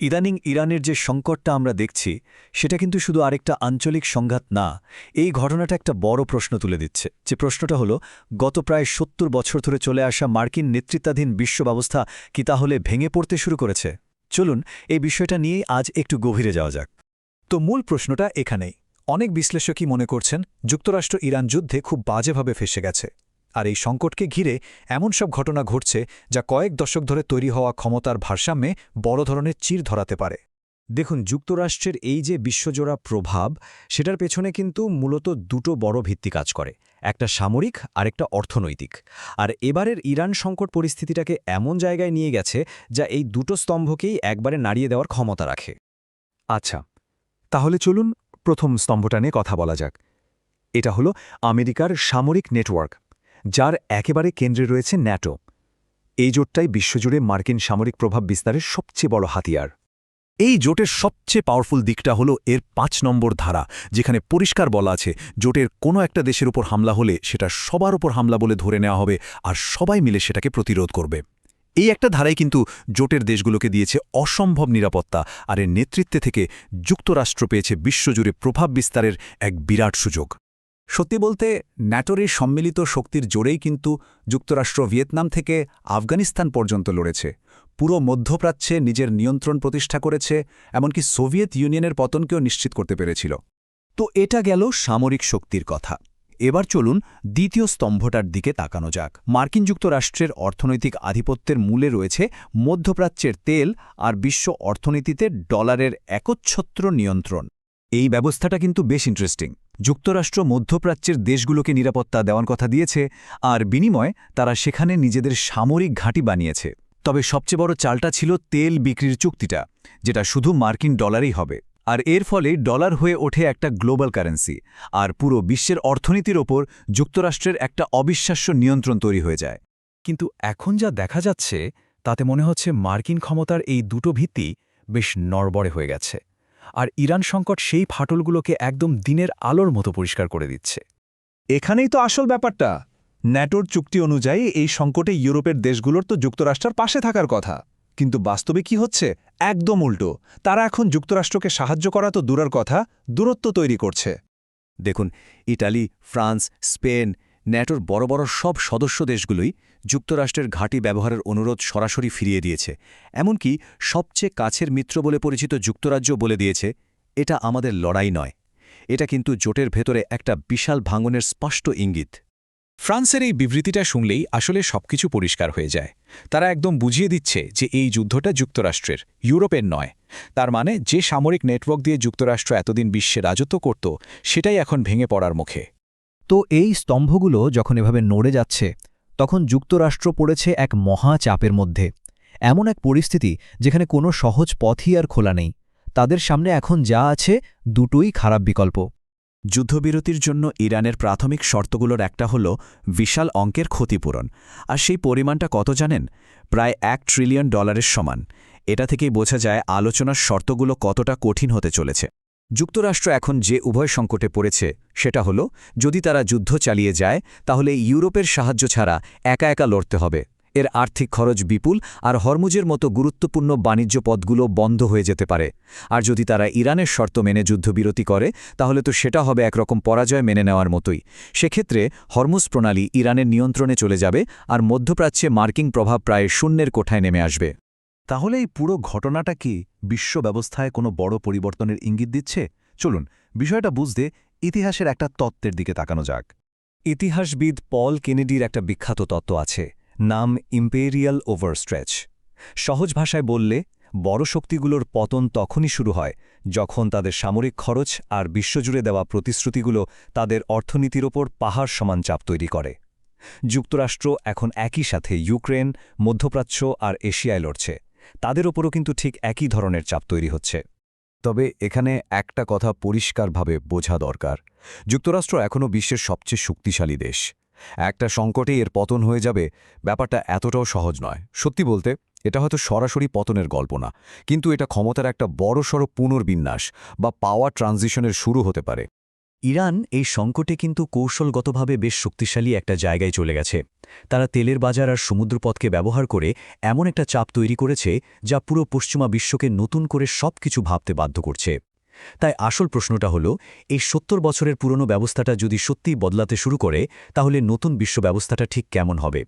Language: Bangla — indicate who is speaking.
Speaker 1: ইদানিং ইরানের যে সংকটটা আমরা দেখছি সেটা কিন্তু শুধু আরেকটা আঞ্চলিক সংঘাত না। এই ঘটনাটা একটা বড় প্রশ্ন তুলে দিচ্ছে। যে প্রশ্নটা হলো, গত প্রায় ৭০ বছর ধরে চলে আসা মার্কিন নেতৃত্বাধীন বিশ্ব ব্যবস্থা কি তাহলে ভেঙে পড়তে শুরু করেছে? চলুন এই বিষয়টা নিয়েই আজ একটু গভীরে যাওয়া যাক।
Speaker 2: তো মূল প্রশ্নটা এখানেই। অনেক বিশ্লেষকই মনে করছেন যুক্তরাষ্ট্র ইরান যুদ্ধে খুব বাজেভাবে ফেঁসে গেছে, আর এই সংকটকে ঘিরে এমন সব ঘটনা ঘটছে যা কয়েক দশক ধরে তৈরি হওয়া ক্ষমতার ভারসাম্যে বড় ধরনের চির ধরাতে পারে।
Speaker 3: দেখুন, যুক্তরাষ্ট্রের এই যে বিশ্বজোড়া প্রভাব, সেটার পেছনে কিন্তু মূলত দুটো বড় ভিত্তি কাজ করে, একটা সামরিক আর একটা অর্থনৈতিক। আর এবারের ইরান সংকট পরিস্থিতিটাকে এমন জায়গায় নিয়ে গেছে যা এই দুটো স্তম্ভকেই একবারে নাড়িয়ে দেওয়ার ক্ষমতা রাখে।
Speaker 2: আচ্ছা, তাহলে চলুন প্রথম স্তম্ভটা নিয়ে কথা বলা যাক। এটা হলো আমেরিকার সামরিক নেটওয়ার্ক, যার একেবারে কেন্দ্রে রয়েছে ন্যাটো। এই জোটটাই বিশ্বজুড়ে মার্কিন সামরিক প্রভাব বিস্তারের সবচেয়ে বড় হাতিয়ার। এই জোটের সবচেয়ে পাওয়ারফুল দিকটা হলো এর ৫ নম্বর ধারা, যেখানে পরিষ্কার বলা আছে জোটের কোনো একটা দেশের উপর হামলা হলে সেটা সবার উপর হামলা বলে ধরে নেওয়া হবে, আর সবাই মিলে সেটাকে প্রতিরোধ করবে। এই একটা ধারাই কিন্তু জোটের দেশগুলোকে দিয়েছে অসম্ভব নিরাপত্তা, আর এর নেতৃত্বে থেকে যুক্তরাষ্ট্র পেয়েছে বিশ্বজুড়ে প্রভাব বিস্তারের এক বিরাট সুযোগ। সত্যি বলতে ন্যাটোর এই সম্মিলিত শক্তির জোরেই কিন্তু যুক্তরাষ্ট্র ভিয়েতনাম থেকে আফগানিস্তান পর্যন্ত লড়েছে, পুরো মধ্যপ্রাচ্যে নিজের নিয়ন্ত্রণ প্রতিষ্ঠা করেছে, এমনকি সোভিয়েত ইউনিয়নের পতনকেও নিশ্চিত করতে পেরেছিল। তো এটা গেল সামরিক শক্তির কথা। এবার চলুন দ্বিতীয় স্তম্ভটার দিকে তাকানো যাক। মার্কিন যুক্তরাষ্ট্রের অর্থনৈতিক আধিপত্যের মূলে রয়েছে মধ্যপ্রাচ্যের তেল আর বিশ্ব অর্থনীতিতে ডলারের একচ্ছত্র নিয়ন্ত্রণ। এই ব্যবস্থাটা কিন্তু বেশ ইন্টারেস্টিং। যুক্তরাষ্ট্র মধ্যপ্রাচ্যের দেশগুলোকে নিরাপত্তা দেওয়ার কথা দিয়েছে, আর বিনিময়ে তারা সেখানে নিজেদের সামরিক ঘাঁটি বানিয়েছে। তবে সবচেয়ে বড় চালটা ছিল তেল বিক্রির চুক্তিটা, যেটা শুধু মার্কিন ডলারেই হবে। আর এর ফলে ডলার হয়ে ওঠে একটা গ্লোবাল কারেন্সি, আর পুরো বিশ্বের অর্থনীতির ওপর যুক্তরাষ্ট্রের একটা অবিশ্বাস্য নিয়ন্ত্রণ তৈরি হয়ে যায়।
Speaker 3: কিন্তু এখন যা দেখা যাচ্ছে তাতে মনে হচ্ছে মার্কিন ক্ষমতার এই দুটো ভিত্তি বেশ নড়বড়ে হয়ে গেছে, আর ইরান সংকট সেই ফাটলগুলোকে একদম দিনের আলোর মতো পরিষ্কার করে দিচ্ছে।
Speaker 2: এখানেই তো আসল ব্যাপারটা। ন্যাটোর চুক্তি অনুযায়ী এই সংকটে ইউরোপের দেশগুলোর তো যুক্তরাষ্ট্রের পাশে থাকার কথা, কিন্তু বাস্তবে কি হচ্ছে? একদম উল্টো। তারা এখন যুক্তরাষ্ট্রকে সাহায্য করা তো দূরের কথা, দূরত্ব তৈরি করছে।
Speaker 1: দেখুন, ইটালি, ফ্রান্স, স্পেন, ন্যাটোর বড় বড় সব সদস্য দেশগুলোই যুক্তরাষ্ট্রের ঘাঁটি ব্যবহারের অনুরোধ সরাসরি ফিরিয়ে দিয়েছে। এমনকি সবচেয়ে কাছের মিত্র বলে পরিচিত যুক্তরাজ্য বলে দিয়েছে, এটা আমাদের লড়াই নয়, এটা কিন্তু জোটের ভেতরে একটা বিশাল ভাঙনের স্পষ্ট ইঙ্গিত।
Speaker 3: ফ্রান্সের এই বিবৃতিটা শুনলেই আসলে সবকিছু পরিষ্কার হয়ে যায়। তারা একদম বুঝিয়ে দিচ্ছে যে এই যুদ্ধটা যুক্তরাষ্ট্রের, ইউরোপের নয়। তার মানে যে সামরিক নেটওয়ার্ক দিয়ে যুক্তরাষ্ট্র এতদিন বিশ্বে রাজত্ব করত, সেটাই এখন ভেঙে পড়ার মুখে।
Speaker 4: তো এই স্তম্ভগুলো যখন এভাবে নড়ে যাচ্ছে, তখন যুক্তরাষ্ট্র পড়েছে এক মহা চাপের মধ্যে। এমন এক পরিস্থিতি যেখানে কোনো সহজ পথই আর খোলা নেই। তাদের সামনে এখন যা আছে দুটোই খারাপ বিকল্প।
Speaker 1: যুদ্ধবিরতির জন্য ইরানের প্রাথমিক শর্তগুলোর একটা হল বিশাল অঙ্কের ক্ষতিপূরণ। আর সেই পরিমাণটা কত জানেন? প্রায় $1 ট্রিলিয়ন সমান। এটা থেকেই বোঝা যায় আলোচনার শর্তগুলো কতটা কঠিন হতে চলেছে। যুক্তরাষ্ট্র এখন যে উভয় সংকটে পড়েছে সেটা হলো, যদি তারা যুদ্ধ চালিয়ে যায় তাহলে ইউরোপের সাহায্য ছাড়া একা একা লড়তে হবে। এর আর্থিক খরচ বিপুল, আর হরমুজের মতো গুরুত্বপূর্ণ বাণিজ্য পথগুলো বন্ধ হয়ে যেতে পারে। আর যদি তারা ইরানের শর্ত মেনে যুদ্ধবিরতি করে, তাহলে তো সেটা হবে একরকম পরাজয় মেনে নেওয়ার মতোই। সেক্ষেত্রে হরমুজ প্রণালী ইরানের নিয়ন্ত্রণে চলে যাবে, আর মধ্যপ্রাচ্যে মার্কিন প্রভাব প্রায় শূন্যের কোঠায় নেমে আসবে।
Speaker 2: তাহলে এই পুরো ঘটনাটা কি বিশ্ব ব্যবস্থায় কোনো বড় পরিবর্তনের ইঙ্গিত দিচ্ছে? চলুন বিষয়টা বুঝতে ইতিহাসের একটা তত্ত্বের দিকে তাকানো যাক।
Speaker 1: ইতিহাসবিদ পল কেনেডির একটা বিখ্যাত তত্ত্ব আছে, নাম ইম্পেরিয়াল ওভারস্ট্রেচ। সহজ ভাষায় বললে, বড় শক্তিগুলোর পতন তখনই শুরু হয় যখন তাদের সামরিক খরচ আর বিশ্বজুড়ে দেওয়া প্রতিশ্রুতিগুলো তাদের অর্থনীতির ওপর পাহাড় সমান চাপ তৈরি করে। যুক্তরাষ্ট্র এখন একই সাথে ইউক্রেন, মধ্যপ্রাচ্য আর এশিয়ায় লড়ছে। তাদের ওপরও কিন্তু ঠিক একই ধরনের চাপ তৈরি হচ্ছে।
Speaker 2: তবে এখানে একটা কথা পরিষ্কারভাবে বোঝা দরকার, যুক্তরাষ্ট্র এখনও বিশ্বের সবচেয়ে শক্তিশালী দেশ। একটা সংকটে এর পতন হয়ে যাবে, ব্যাপারটা এতটাও সহজ নয়। সত্যি বলতে এটা হয়তো সরাসরি পতনের গল্প না, কিন্তু এটা ক্ষমতার একটা বড়সড় পুনর্বিন্যাস বা পাওয়ার ট্রানজিশনের শুরু হতে পারে।
Speaker 1: ইরান এই সংকটে কিন্তু কৌশলগতভাবে বেশ শক্তিশালী একটা জায়গায় চলে গেছে। তারা তেলের বাজার আর সমুদ্রপথকে ব্যবহার করে এমন একটা চাপ তৈরি করেছে যা পুরো পশ্চিমা বিশ্বকে নতুন করে সবকিছু ভাবতে বাধ্য করছে। তাই আসল প্রশ্নটা হলো, এই ৭০ বছরের পুরনো ব্যবস্থাটা যদি সত্যিই বদলাতে শুরু করে, তাহলে নতুন বিশ্ব ব্যবস্থাটা ঠিক কেমন হবে?